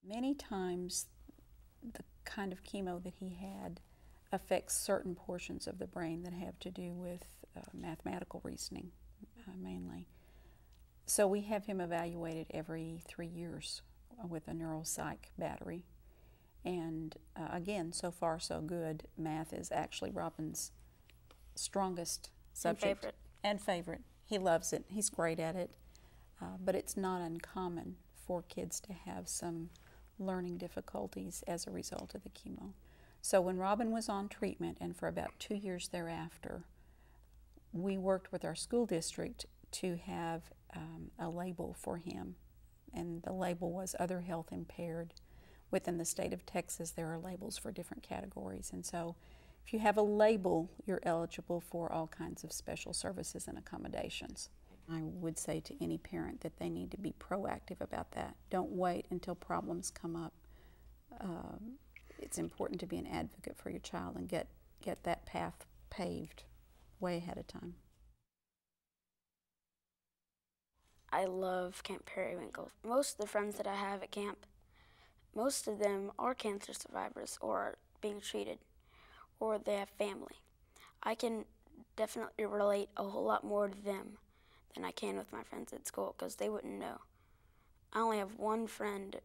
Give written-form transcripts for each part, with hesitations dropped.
Many times the kind of chemo that he had affects certain portions of the brain that have to do with mathematical reasoning, mainly. So we have him evaluated every 3 years with a neuropsych battery. And again, so far so good. Math is actually Robin's strongest subject. And favorite. He loves it. He's great at it. But it's not uncommon for kids to have some learning difficulties as a result of the chemo. So when Robin was on treatment, and for about 2 years thereafter, we worked with our school district to have a label for him. And the label was other health impaired. Within the state of Texas, there are labels for different categories. And so if you have a label, you're eligible for all kinds of special services and accommodations. I would say to any parent that they need to be proactive about that. Don't wait until problems come up. It's important to be an advocate for your child and get that path paved way ahead of time. I love Camp Periwinkle. Most of the friends that I have at camp, most of them are cancer survivors or are being treated, or they have family. I can definitely relate a whole lot more to them than I can with my friends at school, because they wouldn't know. I only have one friend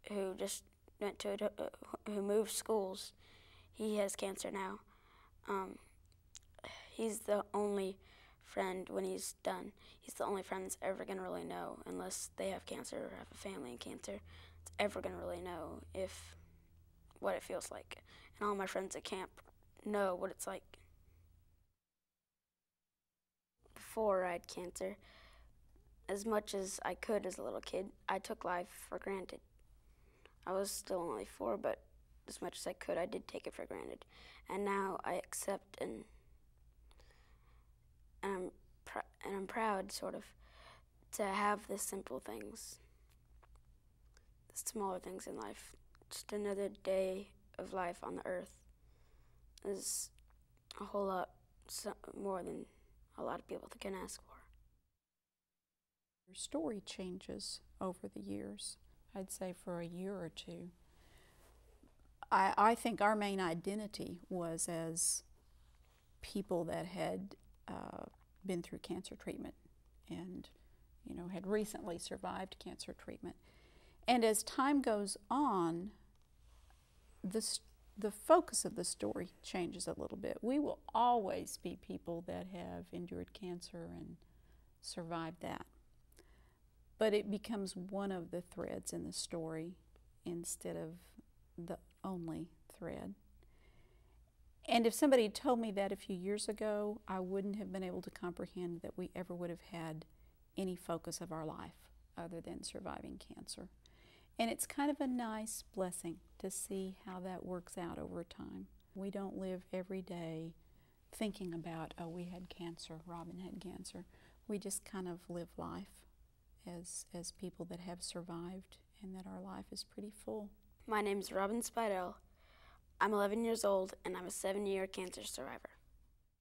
who just went to who moved schools. He has cancer now. He's the only friend when he's done. He's the only friend that's ever going to really know, unless they have cancer or have a family in cancer, that's ever going to really know what it feels like. And all my friends at camp know what it's like. Before I had cancer, as much as I could as a little kid, I took life for granted. I was still only 4, but as much as I could, I did take it for granted. And now I accept and I'm proud, sort of, to have the simple things, the smaller things in life. Just another day of life on the earth is a whole lot more than a lot of people can ask for. Your story changes over the years, I'd say for a year or two. I think our main identity was as people that had been through cancer treatment and, you know, had recently survived cancer treatment. And as time goes on, the focus of the story changes a little bit. We will always be people that have endured cancer and survived that. But it becomes one of the threads in the story instead of the only thread. And if somebody had told me that a few years ago, I wouldn't have been able to comprehend that we ever would have had any focus of our life other than surviving cancer. And it's kind of a nice blessing to see how that works out over time. We don't live every day thinking about, oh, we had cancer, Robin had cancer. We just kind of live life as people that have survived and that our life is pretty full. My name is Robin Spidell. I'm 11 years old and I'm a 7-year cancer survivor.